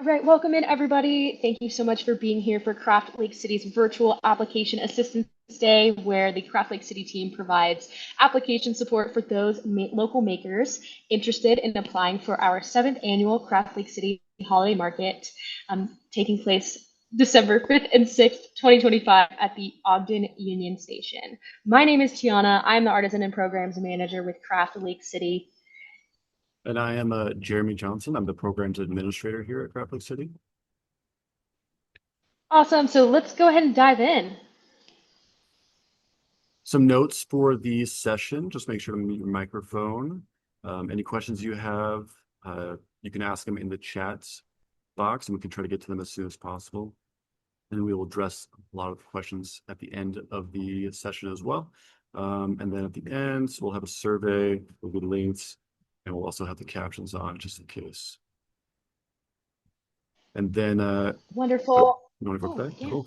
All right, welcome in everybody. Thank you so much for being here for Craft Lake City's virtual application assistance day, where the Craft Lake City team provides application support for those local makers interested in applying for our seventh annual Craft Lake City Holiday Market, taking place December 5th and 6th, 2025 at the Ogden Union Station. My name is Tiana. I'm the Artisan and Programs Manager with Craft Lake City. And I am Jeremy Johnson. I'm the programs administrator here at Craft Lake City. Awesome, so let's go ahead and dive in. Some notes for the session. Just make sure to mute your microphone. Any questions you have, you can ask them in the chat box, and we can try to get to them as soon as possible. And we will address a lot of questions at the end of the session as well. And then at the end, we'll have a survey with links, and we'll also have the captions on just in case. And then, Wonderful. you want to go Oh, back? yeah. Cool.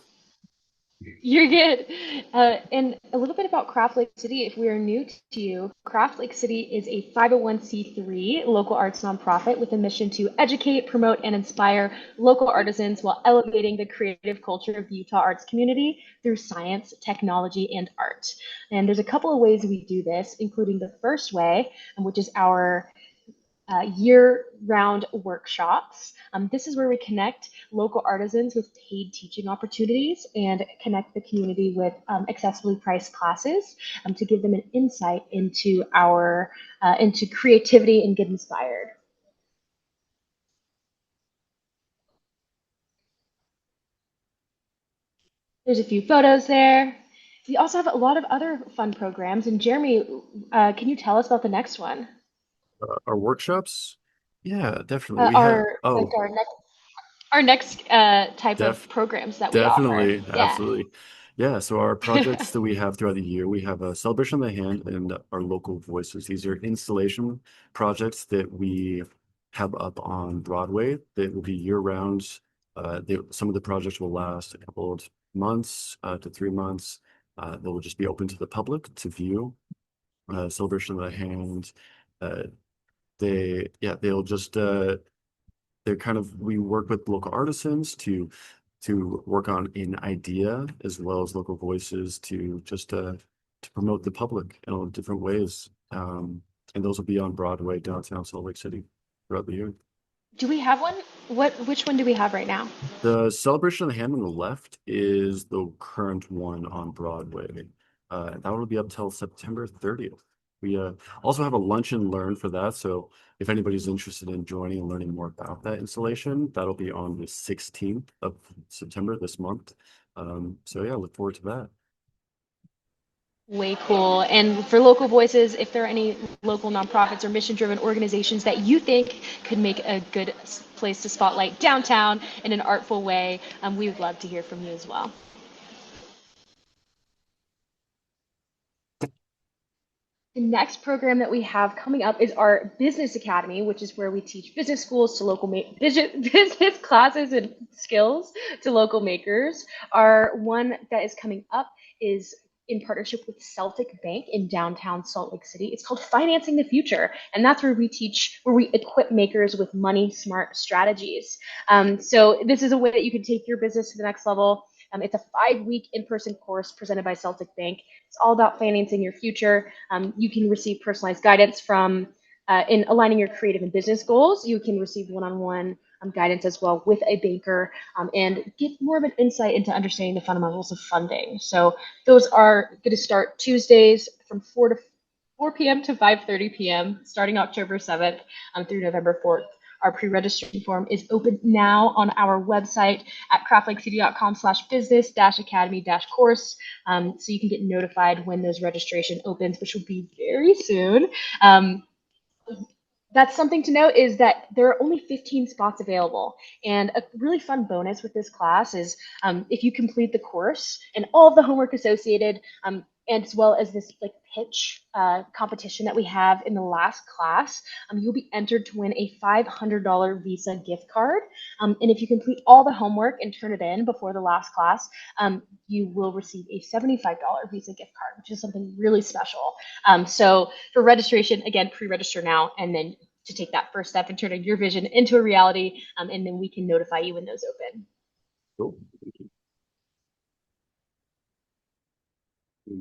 You're good. And a little bit about Craft Lake City, if we are new to you, Craft Lake City is a 501c3 local arts nonprofit with a mission to educate, promote, and inspire local artisans while elevating the creative culture of the Utah arts community through science, technology, and art. And there's a couple of ways we do this, including the first way, which is our year-round workshops. This is where we connect local artisans with paid teaching opportunities and connect the community with accessibly priced classes to give them an insight into our into creativity and get inspired. There's a few photos there. We also have a lot of other fun programs. And Jeremy, can you tell us about the next one? Our workshops? Yeah, definitely. We have, Our like oh, our next type def of programs that we offer. definitely, Yeah. absolutely. Yeah, so our projects that we have throughout the year, we have a Celebration of the Hand and our local voices. These are installation projects that we have up on Broadway that will be year round. Some of the projects will last a couple of months to 3 months. They will just be open to the public to view. Celebration of the Hand. Uh, they'll just they're kind of we work with local artisans to work on an idea as well as local voices to promote the public in all different ways. And those will be on Broadway, downtown Salt Lake City throughout the year. Do we have one? Which one do we have right now? The Celebration of the Hand on the left is the current one on Broadway. That will be up till September 30th. We also have a lunch and learn for that. So if anybody's interested in joining and learning more about that installation, that'll be on the 16th of September this month. So yeah, look forward to that. Way cool. And for local voices, if there are any local nonprofits or mission driven organizations that you think could make a good place to spotlight downtown in an artful way, we would love to hear from you as well. The next program that we have coming up is our Business Academy, which is where we teach business schools to local business classes and skills to local makers. Our one that is coming up is in partnership with Celtic Bank in downtown Salt Lake City. It's called Financing the Future, and that's where we equip makers with money smart strategies. So this is a way that you can take your business to the next level. It's a 5-week in-person course presented by Celtic Bank. It's all about financing your future. You can receive personalized guidance from in aligning your creative and business goals. You can receive one-on-one guidance as well with a banker and get more of an insight into understanding the fundamentals of funding. So those are going to start Tuesdays from 4 p.m. to 5:30 p.m. starting October 7th through November 4th. Our pre-registration form is open now on our website at craftlakecity.com/business-academy-course. So you can get notified when those registration opens, which will be very soon. That's something to note is that there are only 15 spots available. And a really fun bonus with this class is if you complete the course and all of the homework associated, and as well as this like pitch competition that we have in the last class, you'll be entered to win a $500 Visa gift card. And if you complete all the homework and turn it in before the last class, you will receive a $75 Visa gift card, which is something really special. So for registration, again, pre-register now, and then to take that first step and turning your vision into a reality. And then we can notify you when those open. Cool.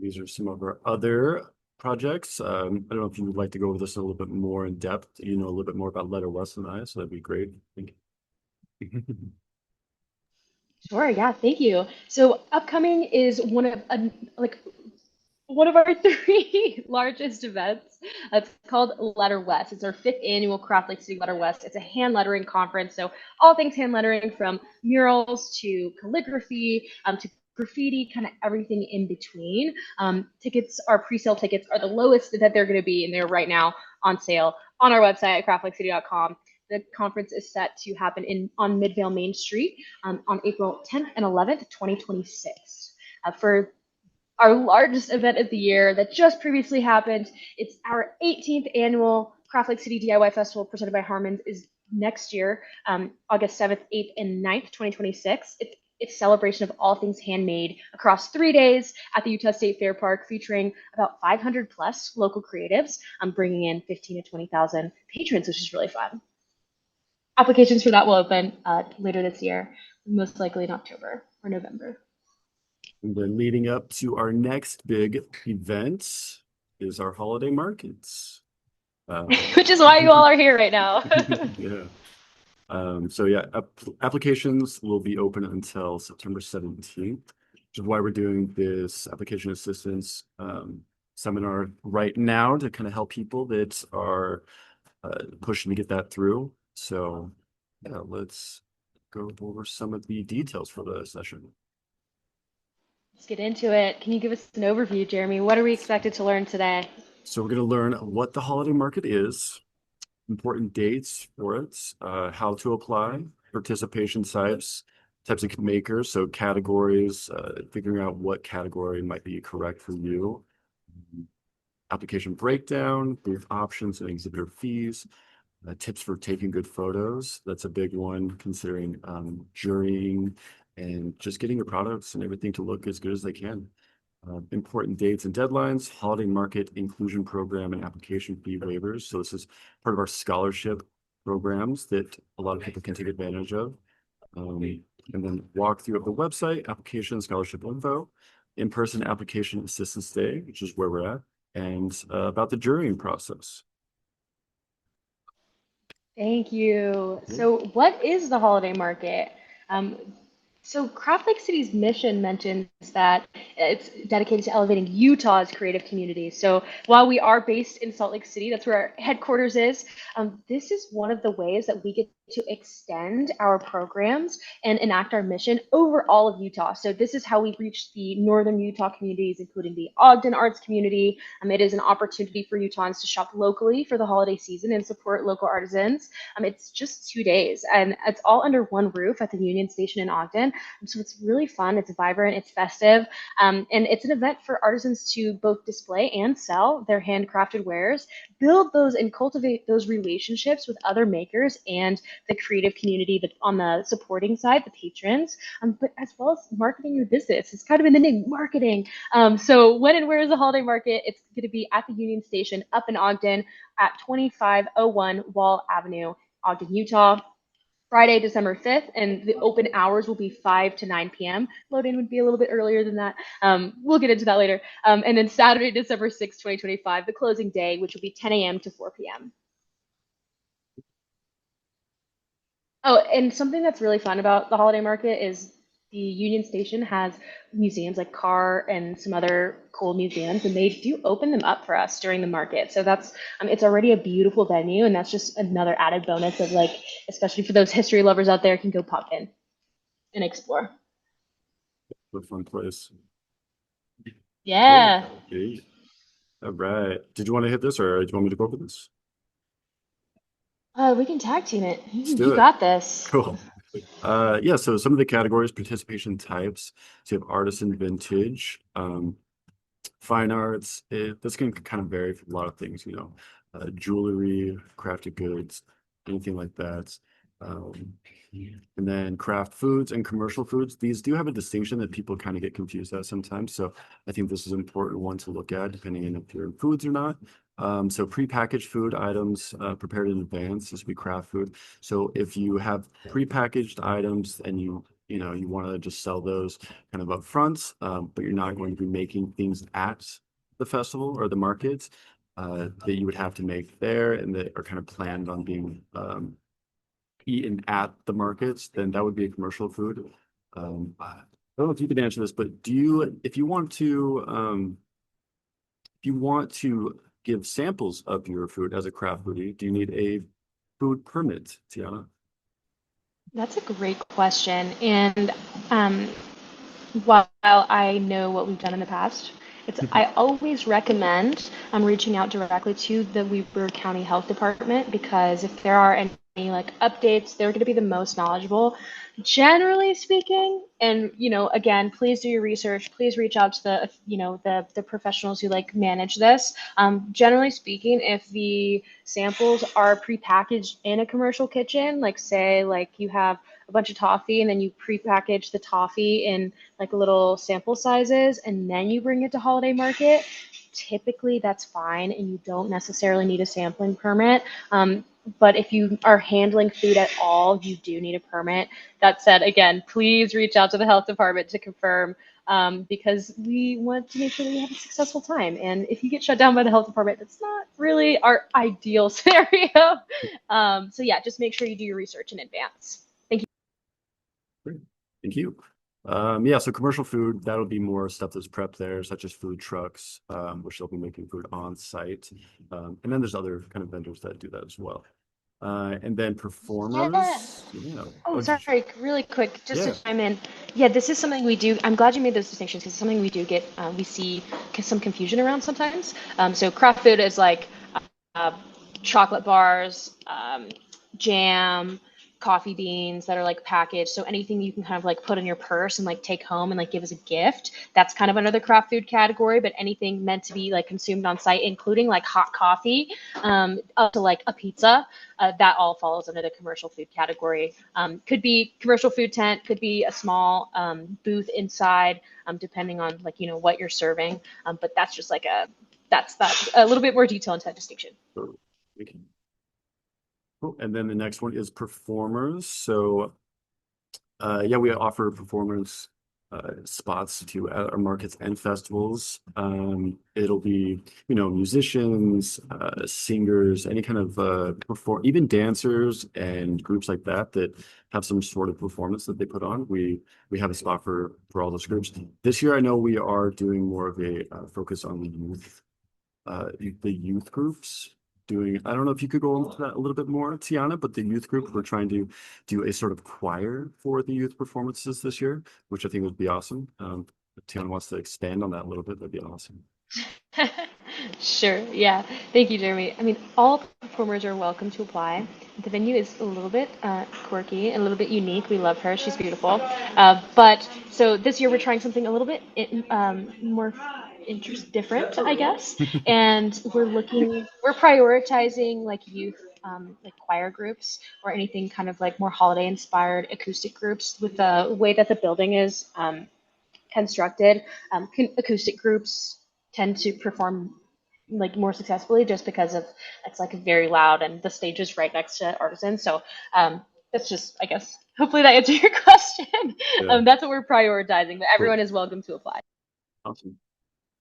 These are some of our other projects. I don't know if you would like to go over this a little bit more in depth. You know a little bit more about Letter West than I, so that'd be great. Thank you. Sure, yeah, thank you. So upcoming is like one of our three largest events. It's called Letter West. It's our fifth annual Craft Lake City Letter West. It's a hand lettering conference, so all things hand lettering, from murals to calligraphy, to graffiti, kind of everything in between. Tickets, our pre-sale tickets, are the lowest that they're going to be, and they're right now on sale on our website at craftlakecity.com. The conference is set to happen on Midvale Main Street on April 10th and 11th, 2026. For our largest event of the year that just previously happened, it's our 18th annual Craft Lake City DIY Festival presented by Harmons, is next year, August 7th, 8th, and 9th, 2026. It's a celebration of all things handmade across 3 days at the Utah State Fair Park, featuring about 500 plus local creatives, bringing in 15 to 20,000 patrons, which is really fun. Applications for that will open later this year, most likely in October or November. And then leading up to our next big event is our holiday markets. Which is why you all are here right now. Yeah. So yeah, applications will be open until September 17th, which is why we're doing this application assistance seminar right now, to kind of help people that are pushing to get that through. So yeah, let's go over some of the details for the session. Let's get into it. Can you give us an overview, Jeremy? What are we expected to learn today? So we're going to learn what the holiday market is, important dates for it, how to apply, participation types of makers, so categories, figuring out what category might be correct for you, application breakdown, booth options and exhibitor fees, tips for taking good photos. That's a big one, considering jurying and just getting your products and everything to look as good as they can. Important dates and deadlines, holiday market inclusion program, and application fee waivers. So this is part of our scholarship programs that a lot of people can take advantage of. And then walkthrough of the website, application scholarship info, in-person application assistance day, which is where we're at, and about the jurying process. Thank you. So, what is the holiday market? Um, so Craft Lake City's mission mentions that it's dedicated to elevating Utah's creative community. So while we are based in Salt Lake City, that's where our headquarters is, this is one of the ways that we get to extend our programs and enact our mission over all of Utah. So this is how we reach the northern Utah communities, including the Ogden arts community. It is an opportunity for Utahns to shop locally for the holiday season and support local artisans. It's just 2 days, and it's all under one roof at the Union Station in Ogden. So it's really fun, it's vibrant, it's festive, and it's an event for artisans to both display and sell their handcrafted wares, build those and cultivate those relationships with other makers and the creative community on the supporting side, the patrons, but as well as marketing your business. It's kind of in the name, marketing. So when and where is the holiday market? It's going to be at the Union Station up in Ogden at 2501 Wall Avenue, Ogden, Utah. Friday, December 5th, and the open hours will be 5 to 9 p.m. Load-in would be a little bit earlier than that. We'll get into that later. And then Saturday, December 6th, 2025, the closing day, which will be 10 a.m. to 4 p.m. Oh, and something that's really fun about the holiday market is the Union Station has museums like Carr and some other cool museums, and they do open them up for us during the market. So that's it's already a beautiful venue, and that's just another added bonus of, like, especially for those history lovers out there, can go pop in and explore. What a fun place. Yeah. Okay. All right. Did you want to hit this, or do you want me to go over this? We can tag team it. Let's do You it. got this. Cool. Yeah, so some of the categories, participation types. So you have artisan, vintage, fine arts. This can kind of vary from a lot of things, jewelry, crafted goods, anything like that. Um, and then craft foods and commercial foods. These do have a distinction that people kind of get confused at sometimes. So I think this is an important one to look at, depending on if you're in foods or not. So prepackaged food items prepared in advance, this would be craft food. So if you have prepackaged items and you want to just sell those kind of up front, but you're not going to be making things at the festival or the markets that you would have to make there and that are kind of planned on being eaten at the markets, then that would be a commercial food. I don't know if you can answer this, but if you want to give samples of your food as a craft foodie, do you need a food permit, Tiana? That's a great question. And um, while I know what we've done in the past, I always recommend reaching out directly to the Weber County Health Department because if there are any like updates, they're going to be the most knowledgeable. Generally speaking, and again, please do your research. Please reach out to the professionals who like manage this. Generally speaking, if the samples are prepackaged in a commercial kitchen, like say like you have a bunch of toffee and then you prepackage the toffee in like little sample sizes and then you bring it to holiday market, typically that's fine and you don't necessarily need a sampling permit. But if you are handling food at all, you do need a permit. That said, again, please reach out to the health department to confirm because we want to make sure that you have a successful time. And if you get shut down by the health department, that's not really our ideal scenario. So yeah, just make sure you do your research in advance. Thank you. Great. Thank you. Yeah, so commercial food, that'll be more stuff that's prepped there, such as food trucks, which they'll be making food on site. And then there's other kind of vendors that do that as well. And then performers, Yes. yeah. Oh, Oh, sorry, really quick, just to yeah. chime in. Yeah, this is something we do. I'm glad you made those distinctions because it's something we do get, we see some confusion around sometimes. So craft food is like uh, chocolate bars, jam, coffee beans that are like packaged. So anything you can kind of like put in your purse and like take home and like give as a gift. That's kind of another craft food category. But anything meant to be like consumed on site, including like hot coffee, up to like a pizza, that all falls under the commercial food category. Could be commercial food tent, could be a small booth inside, depending on like what you're serving. But that's just like that's a little bit more detail into that distinction. So we can, cool. And then the next one is performers. So yeah, we offer performance spots to our markets and festivals. It'll be, musicians, singers, any kind of even dancers and groups like that that have some sort of performance that they put on. We have a spot for all those groups. This year, I know we are doing more of a focus on the youth groups doing, I don't know if you could go into that a little bit more, Tiana, but the youth group, we're trying to do a sort of choir for the youth performances this year, which I think would be awesome. If Tiana wants to expand on that a little bit, that'd be awesome. Sure. Yeah. Thank you, Jeremy. I mean, all performers are welcome to apply. The venue is a little bit quirky and a little bit unique. We love her. She's beautiful. But so this year we're trying something a little bit more different, I guess. And we're prioritizing like youth, like choir groups or anything kind of like more holiday inspired acoustic groups with the way that the building is constructed. Acoustic groups tend to perform like more successfully just because of it's like very loud and the stage is right next to Artisan. So that's just, I guess, hopefully that answers your question. Yeah, That's what we're prioritizing, but cool. everyone is welcome to apply. Awesome.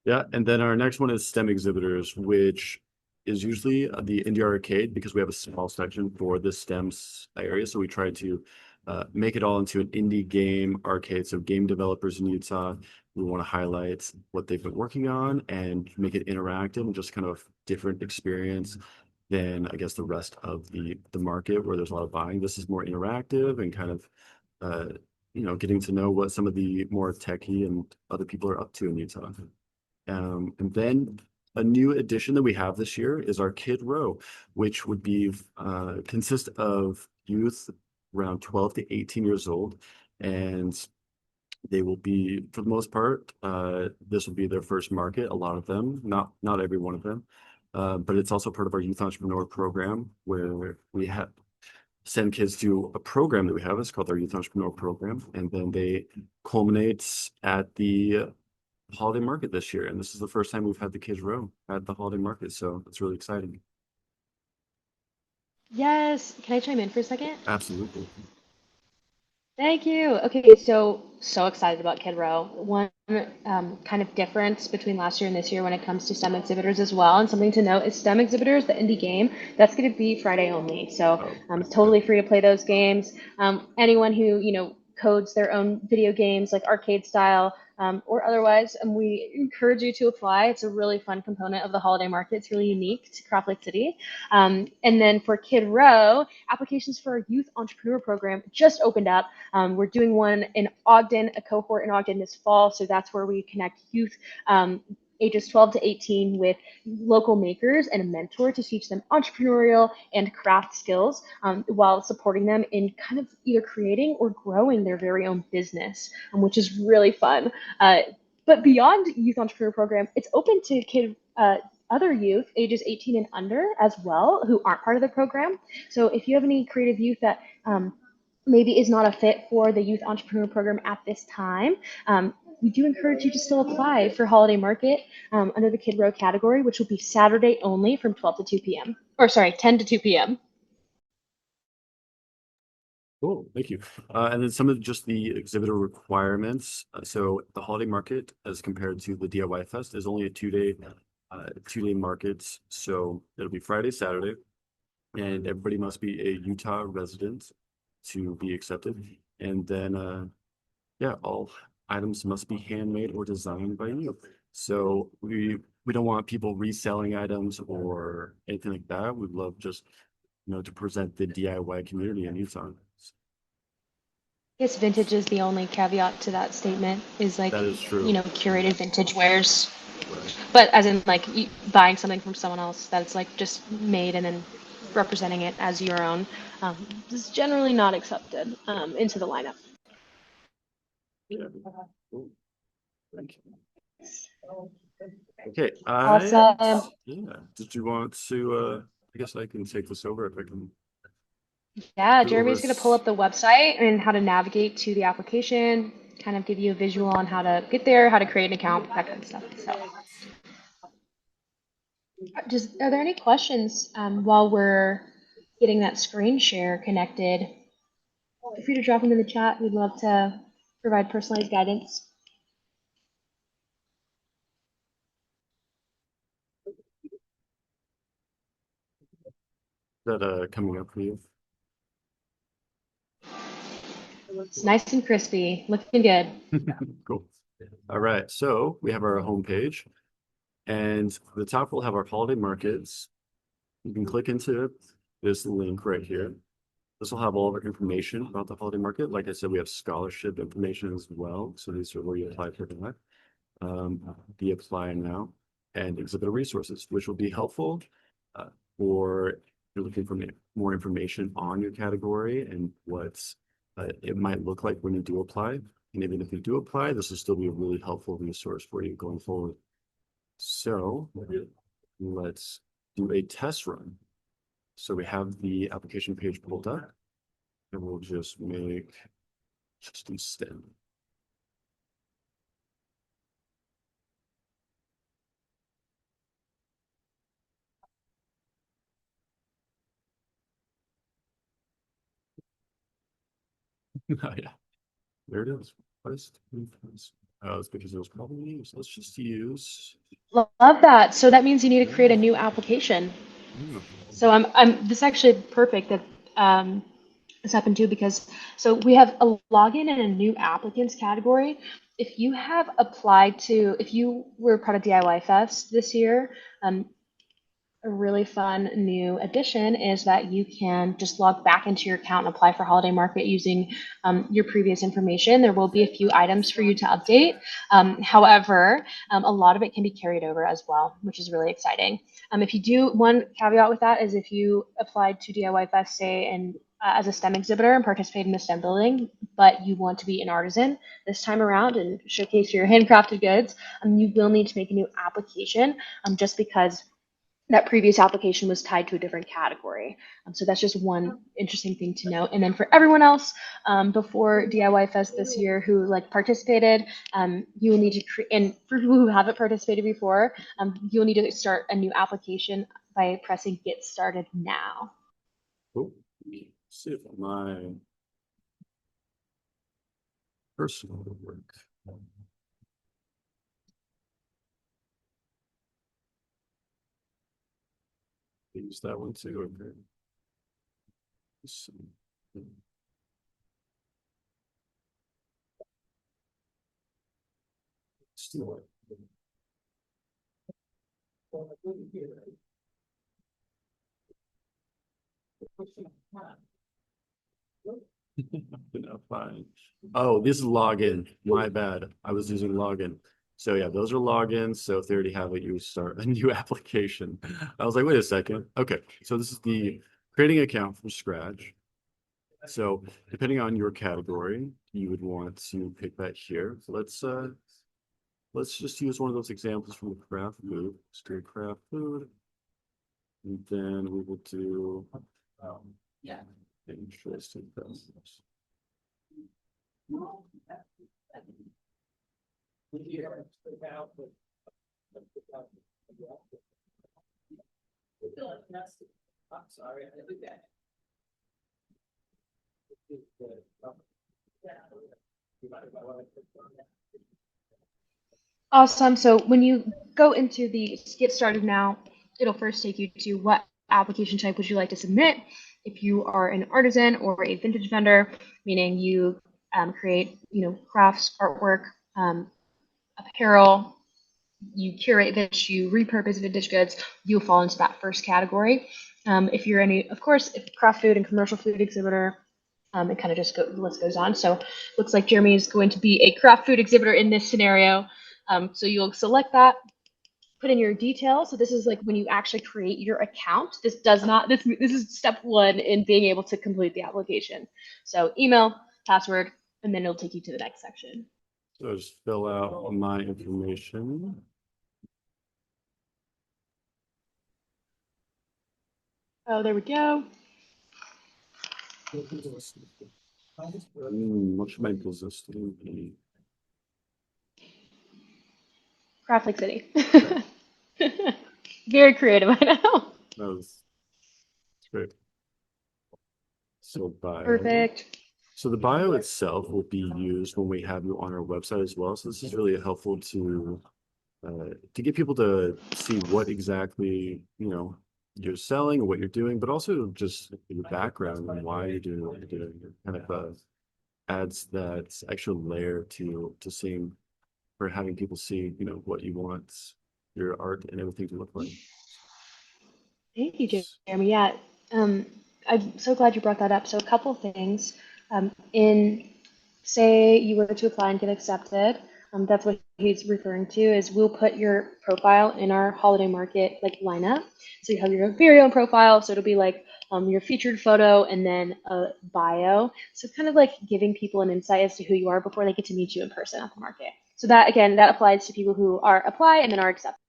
Yeah, and then our next one is STEM exhibitors, which is usually the Indie Arcade because we have a small section for the STEMs area. So we try to make it all into an indie game arcade. So game developers in Utah, we want to highlight what they've been working on and make it interactive and just kind of different experience than I guess the rest of the market where there's a lot of buying. This is more interactive and kind of getting to know what some of the more techie and other people are up to in Utah. And then a new addition that we have this year is our Kid Row, which would be consist of youth around 12 to 18 years old. And they will be, for the most part, this will be their first market, a lot of them, not every one of them. But it's also part of our youth entrepreneur program where we have send kids to a program that we have. It's called our Youth Entrepreneur Program, and then they culminate at the holiday market this year. And this is the first time we've had the Kids Row at the holiday market, so it's really exciting. Yes. Can I chime in for a second? Absolutely. Thank you. Okay, so excited about Kid Row. One kind of difference between last year and this year when it comes to STEM exhibitors as well, and something to note is STEM exhibitors, the indie game, that's going to be Friday only. So Oh, it's okay. totally free to play those games. Anyone who codes their own video games like arcade style or otherwise, we encourage you to apply. It's a really fun component of the holiday market. It's really unique to Craft Lake City. And then for Kid Row, applications for our youth entrepreneur program just opened up. We're doing one in Ogden, a cohort in Ogden this fall. So that's where we connect youth ages 12 to 18 with local makers and a mentor to teach them entrepreneurial and craft skills while supporting them in kind of either creating or growing their very own business, which is really fun. But beyond youth entrepreneur program, it's open to other youth ages 18 and under as well who aren't part of the program. So if you have any creative youth that maybe is not a fit for the youth entrepreneur program at this time, we do encourage you to still apply for holiday market under the Kid Row category, which will be Saturday only from 12 to 2 p.m. Or sorry, 10 to 2 p.m. Cool, thank you. And then some of just the exhibitor requirements. So the holiday market, as compared to the DIY Fest, is only a two-day market. So it'll be Friday, Saturday, and everybody must be a Utah resident to be accepted. And then, yeah, all items must be handmade or designed by you. So we don't want people reselling items or anything like that. We'd love just, to present the DIY community in Utah. I guess vintage is the only caveat to that statement is like, That is true. curated vintage wares. Right. But as in like buying something from someone else that's like just made and then representing it as your own is generally not accepted into the lineup. Yeah. Cool. Thank you. Okay, Awesome. yeah. Did you want to I guess I can take this over if I can Yeah, go over Jeremy's going to pull up the website and how to navigate to the application, kind of give you a visual on how to get there, how to create an account, that kind of stuff. So, are there any questions while we're getting that screen share connected? Feel free to drop them in the chat. We'd love to provide personalized guidance. that coming up for you. It's nice and crispy, looking good. Cool. All right, so we have our homepage, and the top will have our holiday markets. You can click into this link right here. This will have all of our information about the holiday market. Like I said, we have scholarship information as well. So these are where you apply for that. The apply now and exhibitor resources, which will be helpful for if you're looking for more information on your category and what it might look like when you do apply. And even if you do apply, this will still be a really helpful resource for you going forward. So let's do a test run. So we have the application page pulled up, and we'll just do STEM. Oh, yeah, there it is. It's because it was probably used. Let's just use. Love that. So that means you need to create a new application. So this is actually perfect that this happened too because so we have a login and a new applicants category. If you have applied to, if you were part of DIY Fest this year, a really fun new addition is that you can just log back into your account and apply for holiday market using your previous information. There will be a few items for you to update. However, a lot of it can be carried over as well, which is really exciting. If you do, one caveat with that is if you applied to DIY Fest, say, and as a STEM exhibitor and participate in the STEM building, but you want to be an artisan this time around and showcase your handcrafted goods, you will need to make a new application just because that previous application was tied to a different category. So that's just one interesting thing to note. And then for everyone else, before DIY Fest this year who like participated, you will need to create, and for people who haven't participated before, you'll need to start a new application by pressing Get Started Now. Oh, let's see if my personal work. Use that one too. Okay. Still. Fine. Oh, this is login. My bad. I was using login. So yeah, those are logins. So if they already have it, you start a new application. I was like, wait a second. Okay, so this is the creating account from scratch. So depending on your category, you would want to pick that here. So let's just use one of those examples from the craft food. Let's do craft food. And then we will do interesting things. I'm sorry, I did that. Awesome. So when you go into the Get Started Now, it'll first take you to what application type would you like to submit. If you are an artisan or a vintage vendor, meaning you create, crafts, artwork, apparel, you curate vintage, you repurpose vintage goods, you'll fall into that first category. If you're of course, if craft food and commercial food exhibitor, it kind of just the list goes on. So looks like Jeremy is going to be a craft food exhibitor in this scenario. So you'll select that, put in your details. So this is like when you actually create your account. This is step one in being able to complete the application. So email, password, and then it'll take you to the next section. So just fill out my information. Oh, there we go. What should my business be? Craft Lake City. Very creative, I know. That's great. So bio. Perfect. So the bio itself will be used when we have you on our website as well. So this is really helpful to get people to see what exactly you're selling or what you're doing, but also just your background and why you're doing what you're doing. It kind of adds that extra layer to seeing or having people see what you want your art and everything to look like. Thank you, Jeremy. Yeah, I'm so glad you brought that up. So a couple things. Say you were to apply and get accepted, that's what he's referring to is we'll put your profile in our holiday market like lineup. So you have your very own profile. So it'll be like your featured photo and then a bio. So kind of like giving people an insight as to who you are before they get to meet you in person at the market. So that again, that applies to people who apply and then are accepted.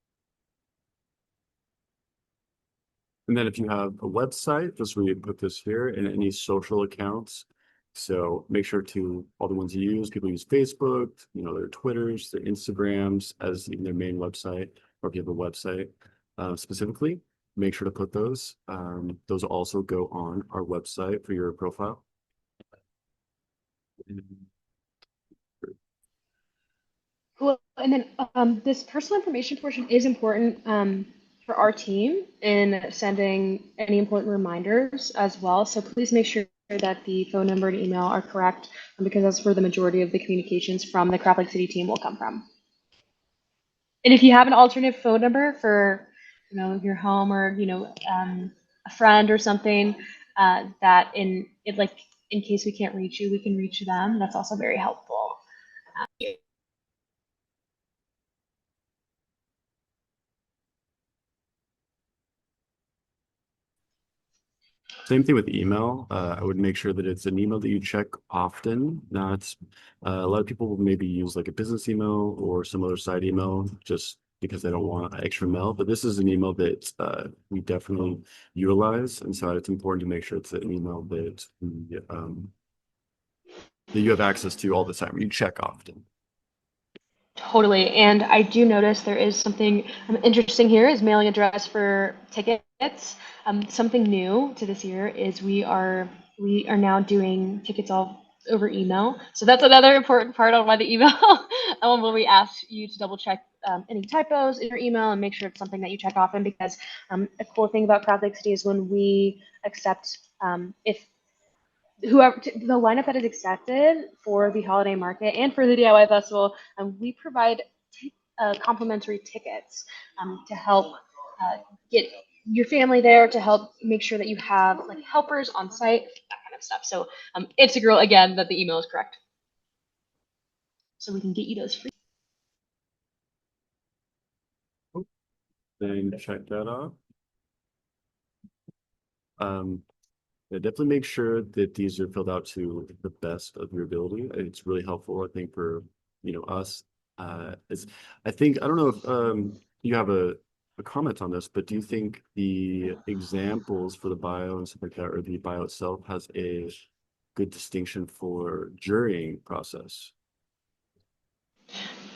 And then if you have a website, just where you put this here and any social accounts. So make sure to all the ones you use, people use Facebook, their Twitters, their Instagrams as their main website, or if you have a website specifically, make sure to put those. Those also go on our website for your profile. Cool. And then this personal information portion is important for our team in sending any important reminders as well. So please make sure that the phone number and email are correct because that's where the majority of the communications from the Craft Lake City team will come from. And if you have an alternate phone number for your home or a friend or something that in case we can't reach you, we can reach them. That's also very helpful. Same thing with email. I would make sure that it's an email that you check often. Not a lot of people will maybe use like a business email or some other side email. Just because they don't want extra mail. But this is an email that we definitely utilize, and so it's important to make sure it's an email that that you have access to all the time. You check often. Totally. And I do notice there is something interesting here is mailing address for tickets. Something new to this year is we are now doing tickets all over email. So that's another important part on why the email where we ask you to double check any typos in your email and make sure it's something that you check often, because a cool thing about Crowd Lake City is when we accept if whoever the lineup that is accepted for the holiday market and for the DIY festival, we provide complimentary tickets to help get your family there, to help make sure that you have like helpers on site, that kind of stuff. So it's a girl again that the email is correct, so we can get you those free. Then check that off. Yeah, definitely make sure that these are filled out to the best of your ability. It's really helpful, I think, for us. Is I think I don't know if you have a comment on this, but do you think the examples for the bio and stuff like that, or the bio itself, has a good distinction for jurying process?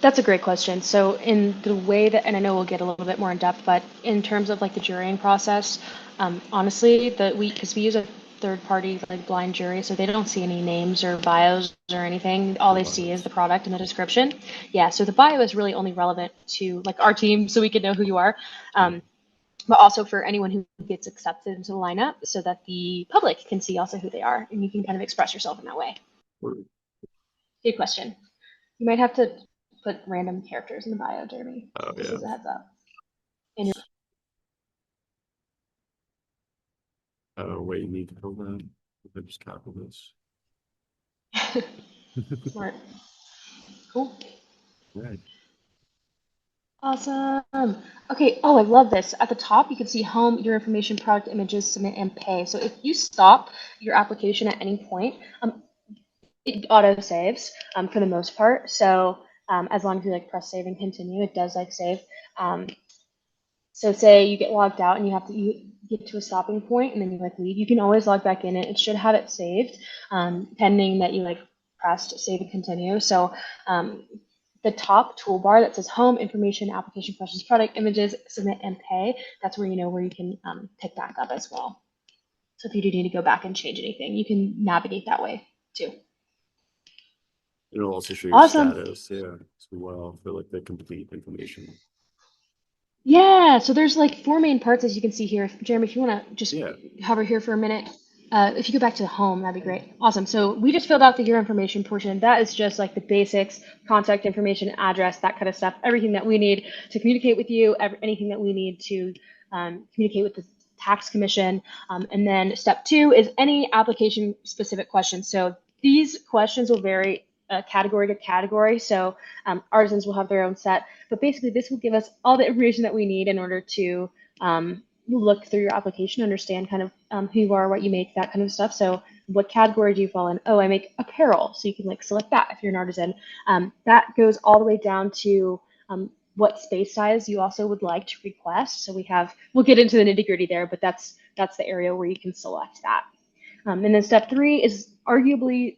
That's a great question. So in the way that, and I know we'll get a little bit more in depth, but in terms of like the jurying process, honestly, because we use a third party like blind jury, so they don't see any names or bios or anything. All they see is the product and the description. Yeah, so the bio is really only relevant to like our team, so we can know who you are. But also for anyone who gets accepted into the lineup, so that the public can see also who they are, and you can kind of express yourself in that way. Good question. You might have to put random characters in the bio, Jeremy. Oh, This yeah. is a heads up. Oh, wait, you need to fill that. I just copy this. Smart. Cool. Right. Awesome. Okay. Oh, I love this. At the top, you can see home, your information, product images, submit, and pay. So if you stop your application at any point, it auto saves for the most part. So as long as you like press save and continue, it does like save. So say you get logged out and you get to a stopping point and then you like leave, you can always log back in. It should have it saved, pending that you like pressed save and continue. So the top toolbar that says home, information, application questions, product images, submit, and pay, that's where where you can pick back up as well. So if you do need to go back and change anything, you can navigate that way too. It'll also show your Awesome. status, yeah, as well, for like the complete information. Yeah, so there's like four main parts as you can see here. Jeremy, if you want to just Yeah. hover here for a minute, if you go back to the home, that'd be great. Awesome. So we just filled out the your information portion. That is just like the basics, contact information, address, that kind of stuff, everything that we need to communicate with you, anything that we need to communicate with the tax commission. And then step two is any application specific questions. So these questions will vary category to category. So artisans will have their own set, but basically this will give us all the information that we need in order to look through your application, understand kind of who you are, what you make, that kind of stuff. So what category do you fall in? Oh, I make apparel. So you can like select that if you're an artisan. That goes all the way down to what space size you also would like to request. So we'll get into the nitty gritty there, but that's the area where you can select that. And then step three is arguably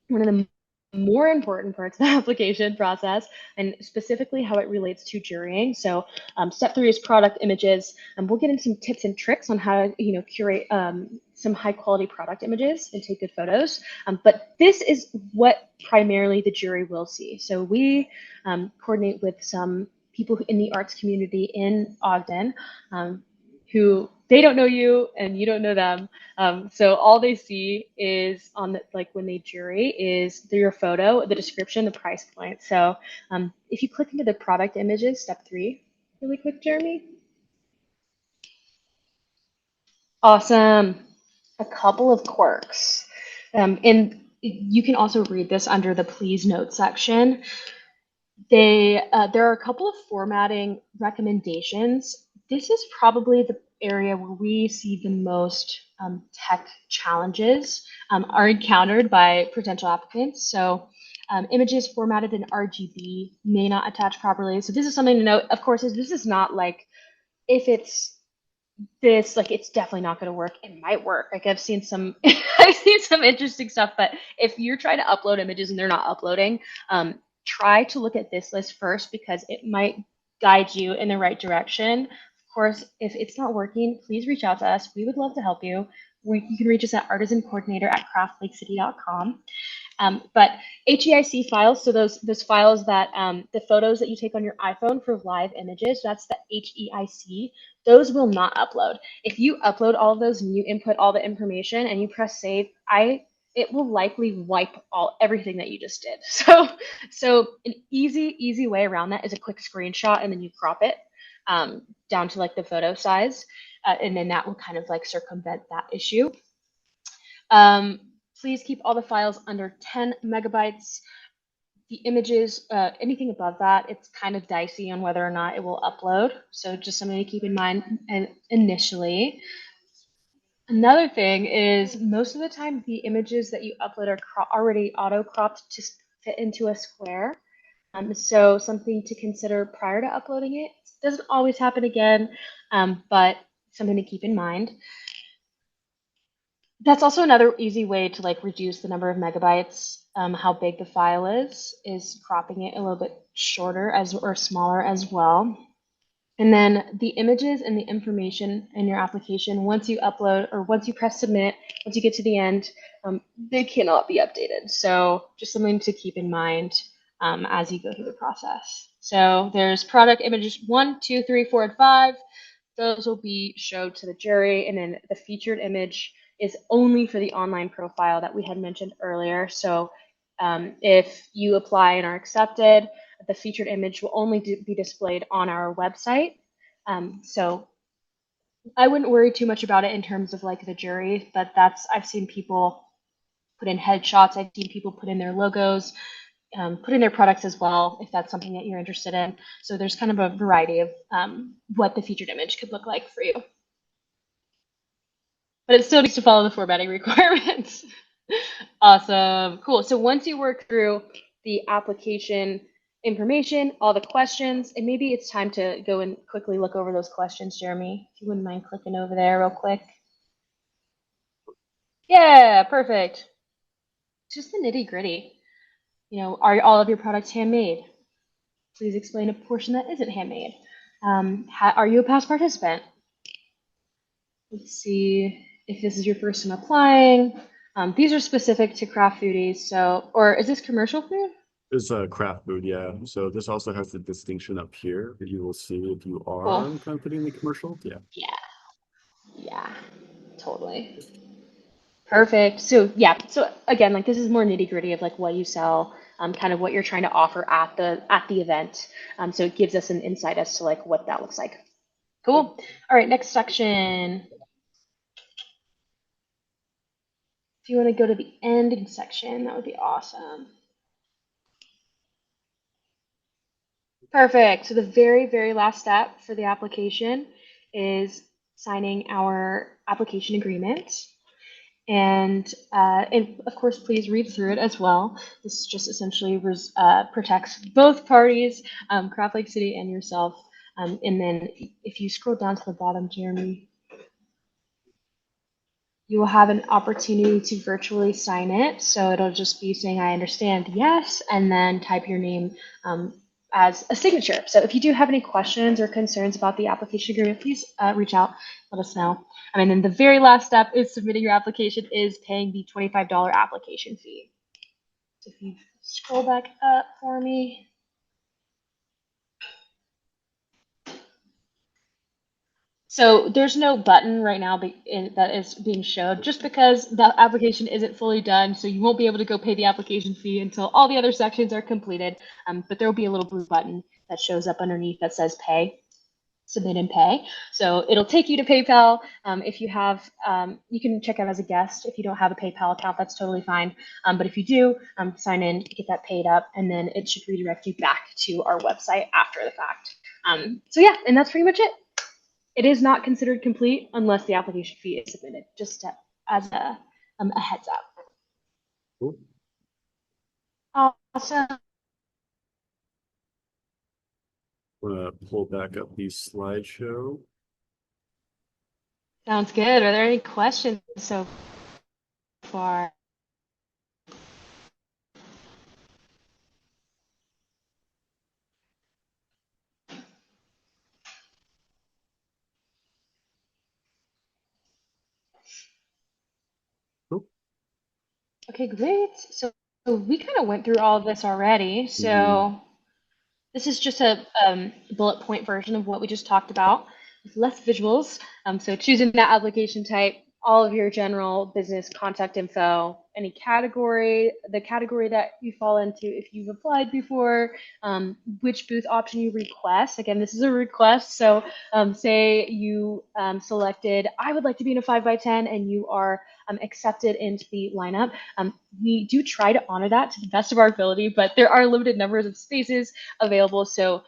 one of the more important parts of the application process, and specifically how it relates to jurying. So step three is product images, and we'll get into some tips and tricks on how to curate some high quality product images and take good photos. But this is what primarily the jury will see. So we coordinate with some people in the arts community in Ogden who they don't know you and you don't know them. So all they see is on the, like when they jury is your photo, the description, the price point. So if you click into the product images, step three, really quick, Jeremy. Awesome. A couple of quirks. And you can also read this under the please note section. There are a couple of formatting recommendations. This is probably area where we see the most tech challenges are encountered by potential applicants. So images formatted in RGB may not attach properly. So this is something to note. Of course, this is not like if it's this, like it's definitely not going to work. It might work. Like I've seen some, I've seen some interesting stuff. But if you're trying to upload images and they're not uploading, try to look at this list first because it might guide you in the right direction. Of course, if it's not working, please reach out to us. We would love to help you. You can reach us at artisancoordinator@craftlakecity.com. But HEIC files, so those files that the photos that you take on your iPhone for live images, that's the HEIC. Those will not upload. If you upload all of those and you input all the information and you press save, it will likely wipe everything that you just did. So an easy way around that is a quick screenshot and then you crop it down to like the photo size, and then that will kind of like circumvent that issue. Please keep all the files under 10 megabytes. The images, anything above that, it's kind of dicey on whether or not it will upload. So just something to keep in mind initially. Another thing is most of the time the images that you upload are already auto-cropped to fit into a square. So something to consider prior to uploading it. It doesn't always happen again, but something to keep in mind. That's also another easy way to like reduce the number of megabytes, how big the file is cropping it a little bit shorter or smaller as well. And then the images and the information in your application, once you upload or once you press submit, once you get to the end, they cannot be updated. So just something to keep in mind as you go through the process. So there's product images 1, 2, 3, 4, and 5. Those will be showed to the jury, and then the featured image is only for the online profile that we had mentioned earlier. So if you apply and are accepted, the featured image will only be displayed on our website. So I wouldn't worry too much about it in terms of like the jury, but I've seen people put in headshots. I've seen people put in their logos, put in their products as well, if that's something that you're interested in. So there's kind of a variety of what the featured image could look like for you. But it still needs to follow the formatting requirements. Awesome, cool. So once you work through the application information, all the questions, and maybe it's time to go and quickly look over those questions, Jeremy, if you wouldn't mind clicking over there real quick. Yeah, perfect. Just the nitty gritty. You know, are all of your products handmade? Please explain a portion that isn't handmade. Are you a past participant? Let's see if this is your first time applying. These are specific to craft foodies. So, or is this commercial food? It's a craft food, yeah. So this also has the distinction up here that you will see if you are Cool. kind of putting the commercial. Yeah. Yeah, totally. Perfect. So yeah, so again, like this is more nitty gritty of like what you sell, kind of what you're trying to offer at the event. So it gives us an insight as to like what that looks like. Cool. All right, next section. If you want to go to the ending section, that would be awesome. Perfect. So the very, very last step for the application is signing our application agreement. And of course, please read through it as well. This just essentially protects both parties, Craft Lake City and yourself. And then if you scroll down to the bottom, Jeremy, you will have an opportunity to virtually sign it. So it'll just be saying, I understand, yes, and then type your name as a signature. So if you do have any questions or concerns about the application agreement, please reach out, let us know. And then the very last step is submitting your application is paying the $25 application fee. So if you scroll back up for me. So there's no button right now that is being showed just because the application isn't fully done. So you won't be able to go pay the application fee until all the other sections are completed. But there will be a little blue button that shows up underneath that says pay, submit and pay. So it'll take you to PayPal. If you have, you can check out as a guest. If you don't have a PayPal account, that's totally fine. But if you do, sign in, get that paid up, and then it should redirect you back to our website after the fact. So yeah, and that's pretty much it. It is not considered complete unless the application fee is submitted, just as a heads up. Cool. Awesome. I'm gonna pull back up the slideshow. Sounds good. Are there any questions so far? Cool. Okay, great. So we kind of went through all of this already. So this is just a bullet point version of what we just talked about with less visuals. So choosing that application type, all of your general business contact info, any category, the category that you fall into if you've applied before, which booth option you request. Again, this is a request. So say you selected, I would like to be in a 5x10 and you are accepted into the lineup. We do try to honor that to the best of our ability, but there are limited numbers of spaces available. So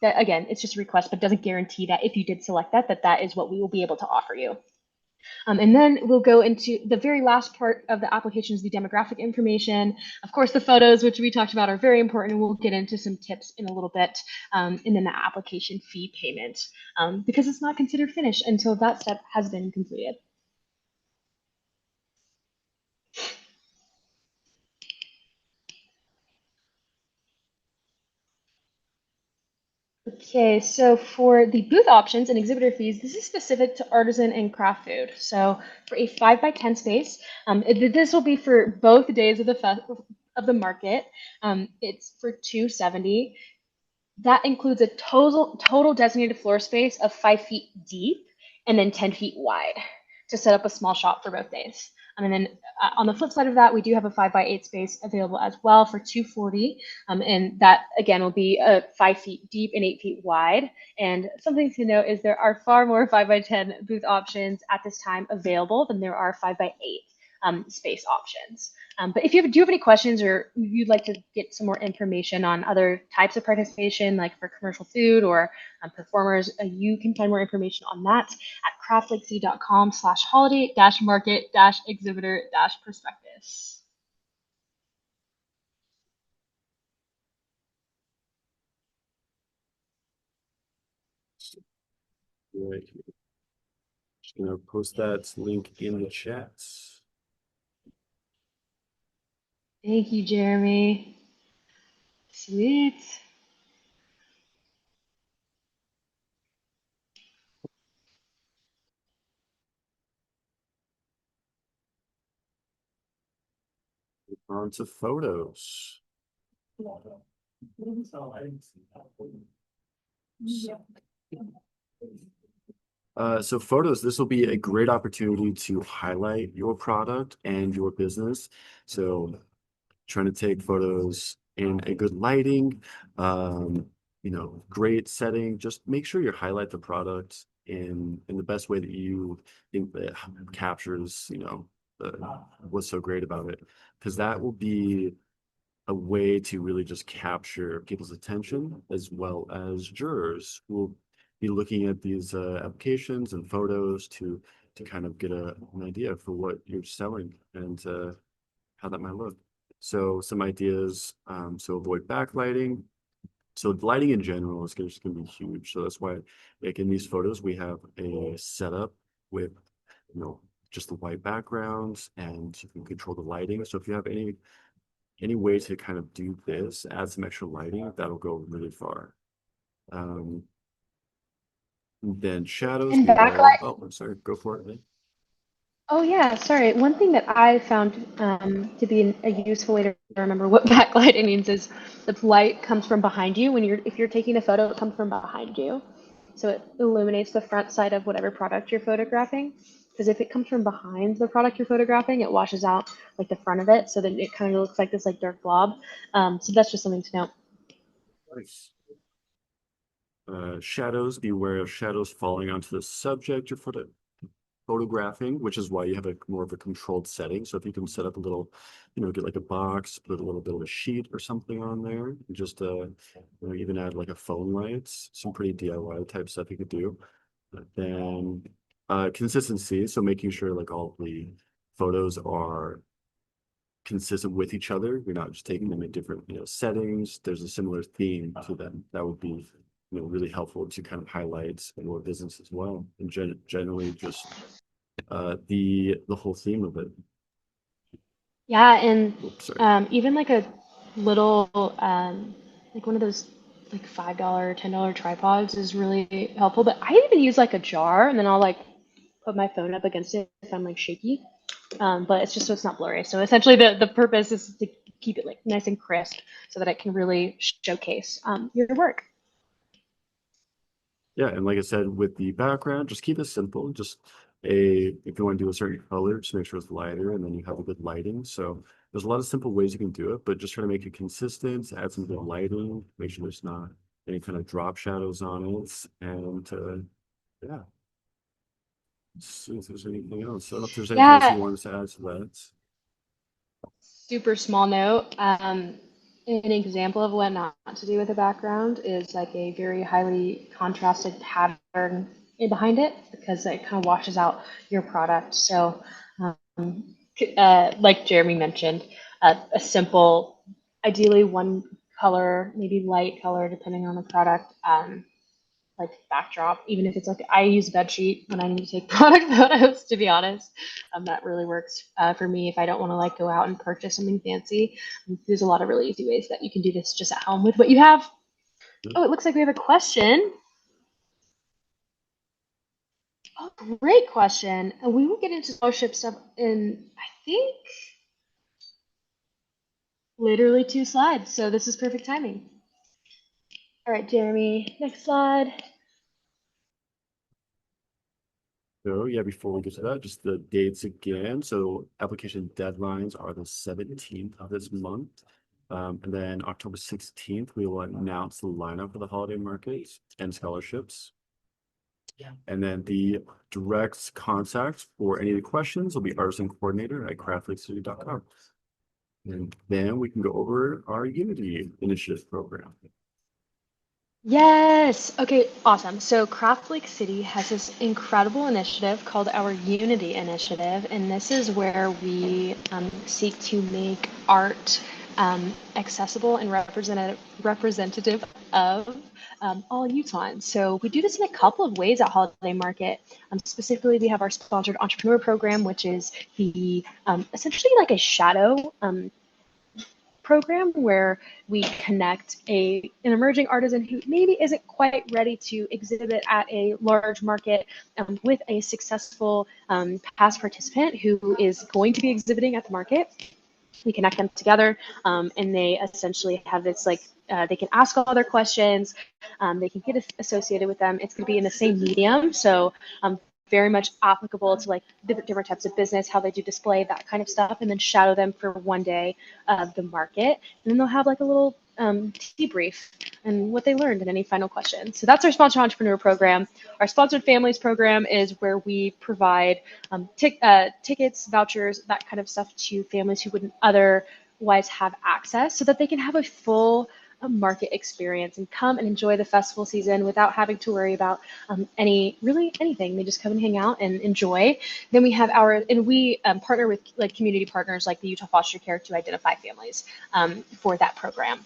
that again, it's just a request, but doesn't guarantee that if you did select that, that is what we will be able to offer you. And then we'll go into the very last part of the application is the demographic information. Of course, the photos, which we talked about, are very important, and we'll get into some tips in a little bit. And then the application fee payment, because it's not considered finished until that step has been completed. Okay, so for the booth options and exhibitor fees, this is specific to artisan and craft food. So for a 5x10 space, this will be for both days of the market. It's for $270. That includes a total designated floor space of 5 feet deep and then 10 feet wide to set up a small shop for both days. And then on the flip side of that, we do have a 5x8 space available as well for $240. And that again will be 5 feet deep and 8 feet wide. And something to note is there are far more 5x10 booth options at this time available than there are 5x8 space options. But if you do have any questions or you'd like to get some more information on other types of participation, like for commercial food or performers, you can find more information on that at craftlakecity.com/holiday-market-exhibitor-prospectus. Right here. Just gonna post that link in the chat. Thank you, Jeremy. Sweet. On to photos. So photos, this will be a great opportunity to highlight your product and your business. So trying to take photos in a good lighting, great setting, just make sure you highlight the product in the best way that you think that captures, what's so great about it. Because that will be a way to really just capture people's attention as well as jurors who will be looking at these applications and photos to kind of get an idea for what you're selling and how that might look. So some ideas, so avoid backlighting. So lighting in general is just going to be huge. So that's why, like in these photos, we have a setup with, just the white backgrounds, and you can control the lighting. So if you have any way to kind of do this, add some extra lighting, that'll go really far. Then shadows. And backlight. Oh, I'm sorry. Go for it. Oh yeah, sorry. One thing that I found to be a useful way to remember what backlighting means is the light comes from behind you. If you're taking a photo, it comes from behind you, so it illuminates the front side of whatever product you're photographing. Because if it comes from behind the product you're photographing, it washes out like the front of it, so then it kind of looks like this like dark blob. So that's just something to note. Nice. Shadows, be aware of shadows falling onto the subject you're photographing, which is why you have more of a controlled setting. So if you can set up a little, get like a box, put a little bit of a sheet or something on there, and just even add like a phone light, some pretty DIY type stuff you could do. Then consistency, so making sure like all the photos are consistent with each other. You're not just taking them in different, settings. There's a similar theme to them. That would be, really helpful to kind of highlight your business as well, and generally just the whole theme of it. Yeah, and Oops, sorry. even like a little like one of those like $5, $10 tripods is really helpful. But I even use like a jar and then I'll like put my phone up against it if I'm like shaky. But it's just so it's not blurry. So essentially the purpose is to keep it like nice and crisp so that it can really showcase your work. Yeah, and like I said, with the background, just keep it simple. Just if you want to do a certain color, just make sure it's lighter, and then you have a good lighting. So there's a lot of simple ways you can do it, but just try to make it consistent, add some good lighting, make sure there's not any kind of drop shadows on it, and yeah. See if there's anything else. So if there's anything else you Yeah, wanted to add to that. super small note. An example of what not to do with a background is like a very highly contrasted pattern behind it because it kind of washes out your product. So, like Jeremy mentioned, a simple, ideally one color, maybe light color, depending on the product, like backdrop, even if it's like I use a bed sheet when I need to take product photos, to be honest. That really works for me if I don't want to like go out and purchase something fancy. There's a lot of really easy ways that you can do this just at home with what you have. Oh, it looks like we have a question. Oh, great question. And we will get into scholarship stuff in, I think, literally 2 slides. So this is perfect timing. All right, Jeremy, next slide. So yeah, before we get to that, just the dates again. So application deadlines are the 17th of this month. And then October 16th, we will announce the lineup for the holiday market and scholarships. And then the direct contact for any of the questions will be artisancoordinator@craftlakeCity.com. And then we can go over our Unity Initiative program. Yes. Okay, awesome. So Craft Lake City has this incredible initiative called our Unity Initiative, and this is where we seek to make art accessible and representative of all Utahns. So we do this in a couple of ways at Holiday Market. Specifically, we have our sponsored entrepreneur program, which is the essentially like a shadow program where we connect an emerging artisan who maybe isn't quite ready to exhibit at a large market with a successful past participant who is going to be exhibiting at the market. We connect them together, and they essentially have this like they can ask all their questions, they can get associated with them. It's going to be in the same medium, so very much applicable to like different types of business, how they do display, that kind of stuff, and then shadow them for one day of the market. And then they'll have like a little debrief and what they learned and any final questions. So that's our sponsored entrepreneur program. Our sponsored families program is where we provide tickets, vouchers, that kind of stuff to families who wouldn't otherwise have access so that they can have a full market experience and come and enjoy the festival season without having to worry about anything. They just come and hang out and enjoy. Then we have we partner with like community partners like the Utah Foster Care to identify families for that program.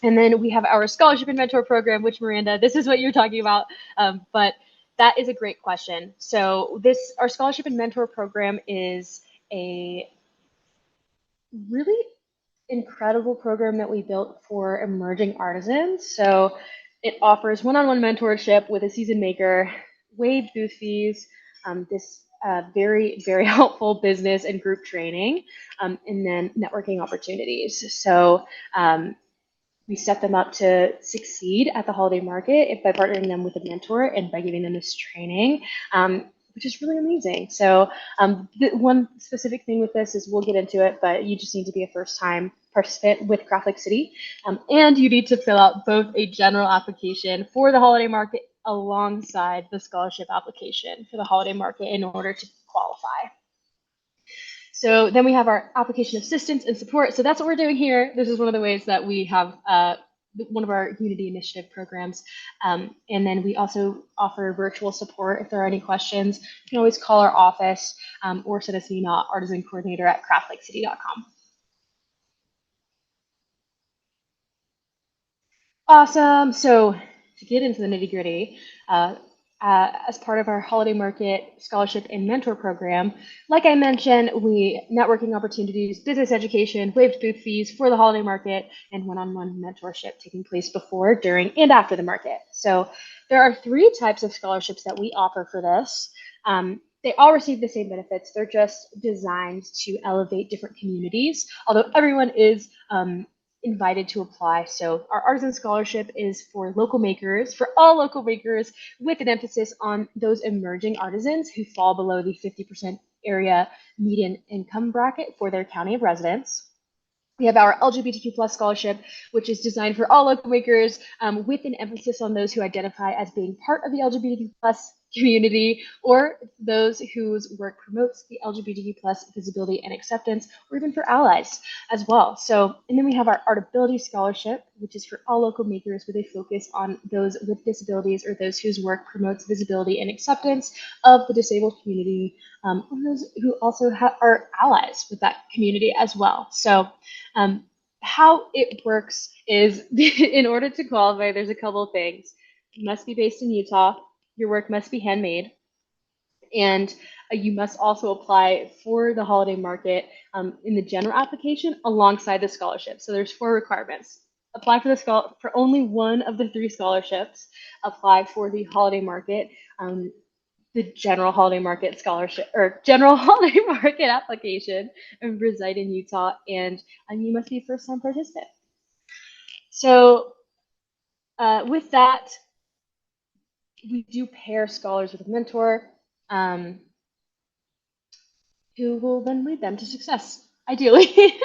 And then we have our scholarship and mentor program, which Miranda, this is what you're talking about, but that is a great question. So our scholarship and mentor program is a really incredible program that we built for emerging artisans. So it offers one-on-one mentorship with a seasoned maker, waived booth fees, this very, very helpful business and group training, and then networking opportunities. So we set them up to succeed at the holiday market by partnering them with a mentor and by giving them this training, which is really amazing. So one specific thing with this is we'll get into it, but you just need to be a first-time participant with Craft Lake City, and you need to fill out both a general application for the holiday market alongside the scholarship application for the holiday market in order to qualify. So then we have our application assistance and support. So that's what we're doing here. This is one of the ways that we have one of our Unity Initiative programs. And then we also offer virtual support. If there are any questions, you can always call our office or send us an email at artisancoordinator@craftlakecity.com. Awesome. So to get into the nitty gritty, as part of our Holiday Market Scholarship and Mentor Program, like I mentioned, networking opportunities, business education, waived booth fees for the holiday market, and one-on-one mentorship taking place before, during, and after the market. So there are 3 types of scholarships that we offer for this. They all receive the same benefits. They're just designed to elevate different communities, although everyone is invited to apply. So our Artisan Scholarship is for local makers, for all local makers, with an emphasis on those emerging artisans who fall below the 50% area median income bracket for their county of residence. We have our LGBTQ plus scholarship, which is designed for all local makers with an emphasis on those who identify as being part of the LGBTQ plus community, or those whose work promotes the LGBTQ plus visibility and acceptance, or even for allies as well. So, and then we have our Artability Scholarship, which is for all local makers with a focus on those with disabilities or those whose work promotes visibility and acceptance of the disabled community, or those who also are allies with that community as well. So how it works is in order to qualify, there's a couple of things. You must be based in Utah. Your work must be handmade. And you must also apply for the holiday market in the general application alongside the scholarship. So there's 4 requirements. Apply for only one of the 3 scholarships. Apply for the holiday market, the general holiday market scholarship or general holiday market application, and reside in Utah, and you must be a first-time participant. So with that, we do pair scholars with a mentor who will then lead them to success, ideally.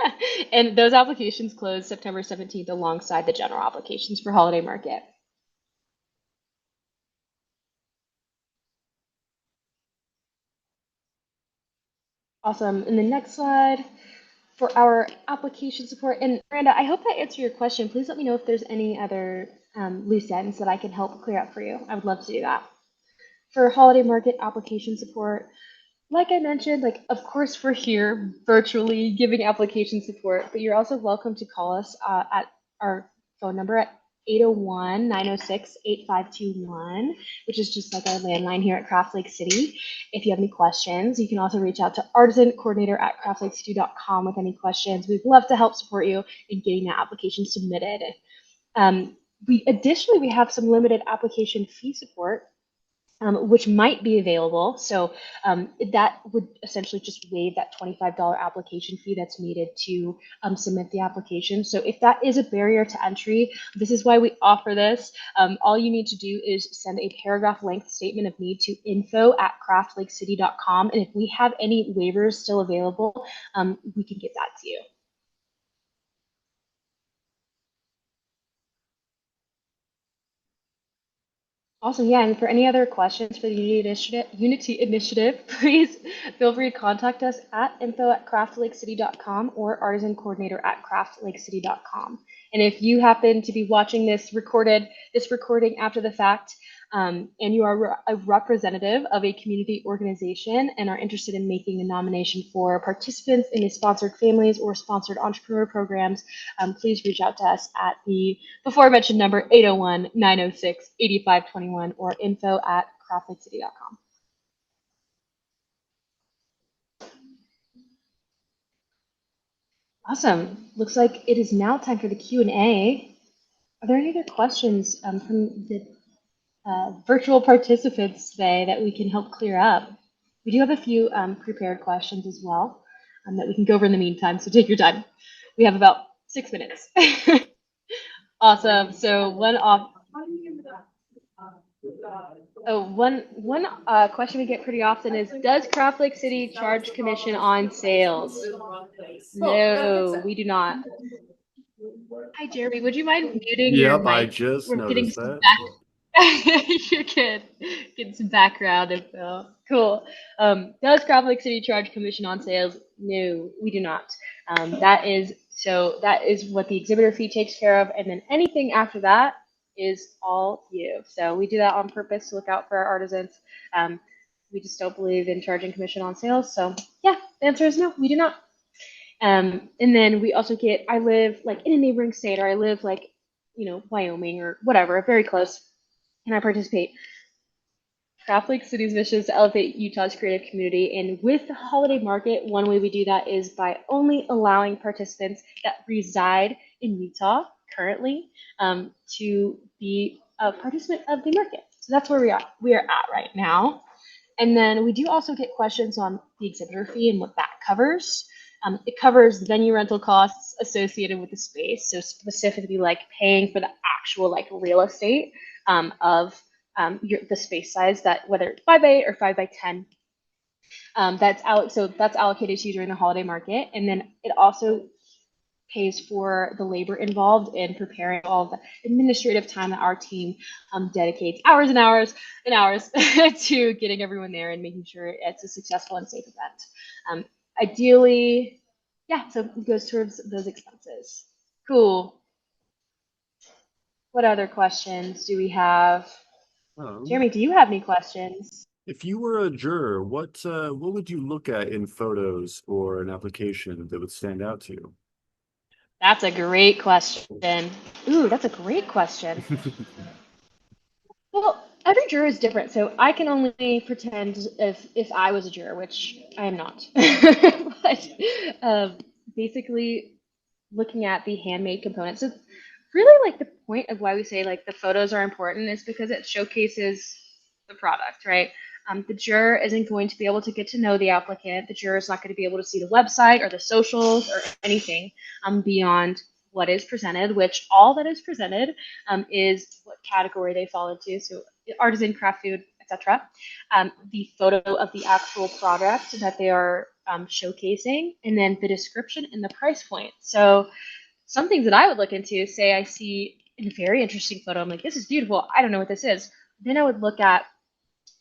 And those applications close September 17th alongside the general applications for holiday market. Awesome. And the next slide for our application support. And Miranda, I hope that answered your question. Please let me know if there's any other loose ends that I can help clear up for you. I would love to do that. For holiday market application support, like I mentioned, of course we're here virtually giving application support, but you're also welcome to call us at our phone number at 801-906-8521, which is just like our landline here at Craft Lake City. If you have any questions, you can also reach out to artisancoordinator@craftlakecity.com with any questions. We'd love to help support you in getting that application submitted. Additionally, we have some limited application fee support, which might be available. So that would essentially just waive that $25 application fee that's needed to submit the application. So if that is a barrier to entry, this is why we offer this. All you need to do is send a paragraph length statement of need to info@craftlakecity.com. And if we have any waivers still available, we can get that to you. Awesome. Yeah, and for any other questions for the Unity Initiative, please feel free to contact us at info@craftlakecity.com or artisancoordinator@craftlakecity.com. And if you happen to be watching this recording after the fact, and you are a representative of a community organization and are interested in making a nomination for participants in the sponsored families or sponsored entrepreneur programs, please reach out to us at the before mentioned number 801-906-8521 or info@craftlakecity.com. Awesome. Looks like it is now time for the Q&A. Are there any other questions from the virtual participants today that we can help clear up? We do have a few prepared questions as well that we can go over in the meantime, so take your time. We have about 6 minutes. Awesome. So one question we get pretty often is, does Craft Lake City charge commission on sales? No, we do not. Hi, Jeremy. Would you mind muting your mic? Yep, I just noticed that. You're good. Getting some background info. Cool. Does Craft Lake City charge commission on sales? No, we do not. That is So that is what the exhibitor fee takes care of. And then anything after that is all you. So we do that on purpose to look out for our artisans. We just don't believe in charging commission on sales. So yeah, the answer is no, we do not. And then we also get, I live like in a neighboring state, or I live like, Wyoming or whatever, very close, and I participate. Craft Lake City's mission is to elevate Utah's creative community. And with the holiday market, one way we do that is by only allowing participants that reside in Utah currently to be a participant of the market. So that's where we are at right now. And then we do also get questions on the exhibitor fee and what that covers. It covers venue rental costs associated with the space. So specifically like paying for the actual like real estate of the space size, that whether it's 5x8 or 5x10, that's allocated to you during the holiday market. And then it also pays for the labor involved in preparing all the administrative time that our team dedicates hours and hours and hours to getting everyone there and making sure it's a successful and safe event. Ideally, yeah, so it goes towards those expenses. Cool. What other questions do we have? Jeremy, do you have any questions? If you were a juror, what would you look at in photos or an application that would stand out to you? That's a great question. Ooh, that's a great question. Well, every juror is different, so I can only pretend if I was a juror, which I am not. But basically, looking at the handmade components. So really, like the point of why we say like the photos are important is because it showcases the product, right? The juror isn't going to be able to get to know the applicant. The juror is not going to be able to see the website or the socials or anything beyond what is presented, which all that is presented is what category they fall into. So artisan, craft food, etc. The photo of the actual product that they are showcasing, and then the description and the price point. So some things that I would look into, say I see a very interesting photo, I'm like, this is beautiful, I don't know what this is. Then I would look at,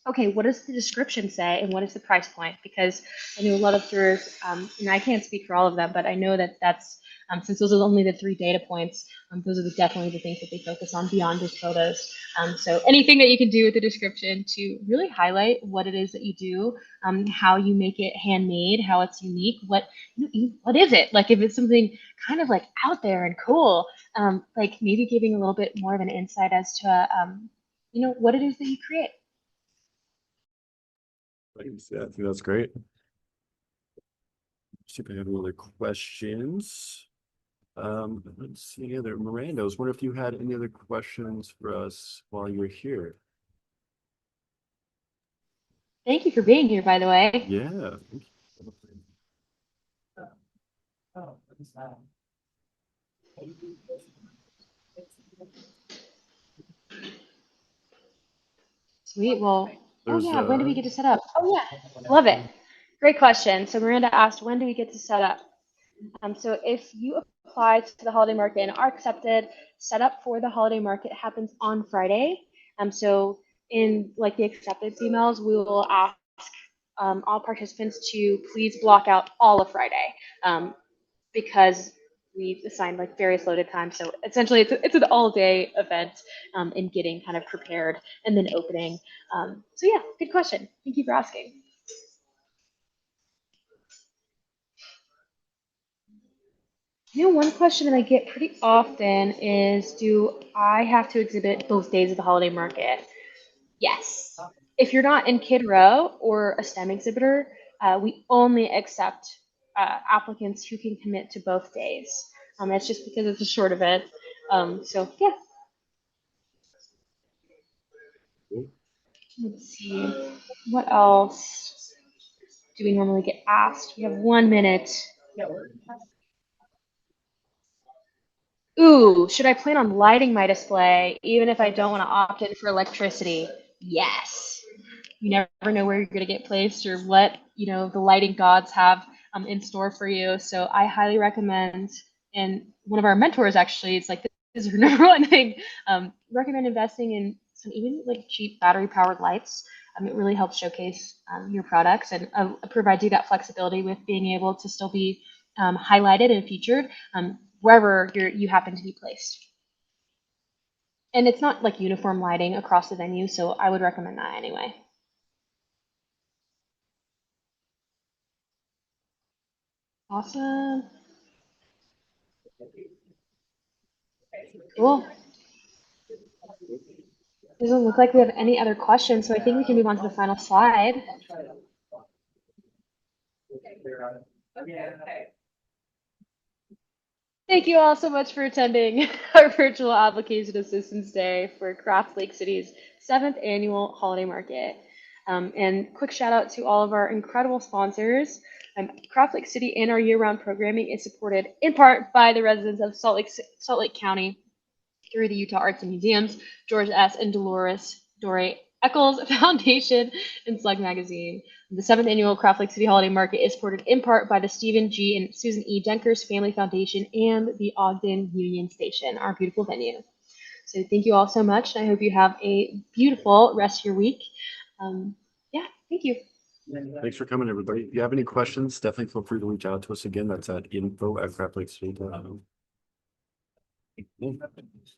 okay, what does the description say and what is the price point? Because I know a lot of jurors, and I can't speak for all of them, but I know that that's, since those are only the 3 data points, those are definitely the things that they focus on beyond just photos. So anything that you can do with the description to really highlight what it is that you do, how you make it handmade, how it's unique, what is it? Like if it's something kind of like out there and cool, like maybe giving a little bit more of an insight as to, what it is that you create. Thanks. Yeah, I think that's great. See if I have any other questions. Let's see any other. Miranda, I was wondering if you had any other questions for us while you were here. Thank you for being here, by the way. Yeah. Thank you. Oh, what is that? Sweet. Well, There's yeah, when do we get to set up? Oh, yeah, love it. Great question. So Miranda asked, when do we get to set up? So if you apply to the holiday market and are accepted, setup for the holiday market happens on Friday. So in like the acceptance emails, we will ask all participants to please block out all of Friday because we assigned like various loaded times. So essentially, it's an all-day event in getting kind of prepared and then opening. So yeah, good question. Thank you for asking. One question that I get pretty often is, do I have to exhibit both days of the holiday market? Yes. If you're not in Kid Row or a STEM exhibitor, we only accept applicants who can commit to both days. That's just because it's a short event. So yeah. Let's see. What else do we normally get asked? We have 1 minute. Ooh, should I plan on lighting my display even if I don't want to opt in for electricity? Yes. You never know where you're going to get placed or what, the lighting gods have in store for you. So I highly recommend, and one of our mentors actually, it's like, this is her number one thing, recommend investing in some even like cheap battery powered lights. It really helps showcase your products and provides you that flexibility with being able to still be highlighted and featured wherever you happen to be placed. And it's not like uniform lighting across the venue, so I would recommend that anyway. Awesome. Cool. Doesn't look like we have any other questions, so I think we can move on to the final slide. Thank you all so much for attending our virtual application assistance day for Craft Lake City's 7th annual holiday market. And quick shout out to all of our incredible sponsors. Craft Lake City and our year-round programming is supported in part by the residents of Salt Lake County through the Utah Arts and Museums, George S. and Dolores Dore Eccles Foundation, and Slug Magazine. The 7th annual Craft Lake City Holiday Market is supported in part by the Stephen G. and Susan E. Denkers Family Foundation and the Ogden Union Station, our beautiful venue. So thank you all so much, and I hope you have a beautiful rest of your week. Yeah, thank you. Thanks for coming, everybody. If you have any questions, definitely feel free to reach out to us again. That's at info@craftlakecity.com.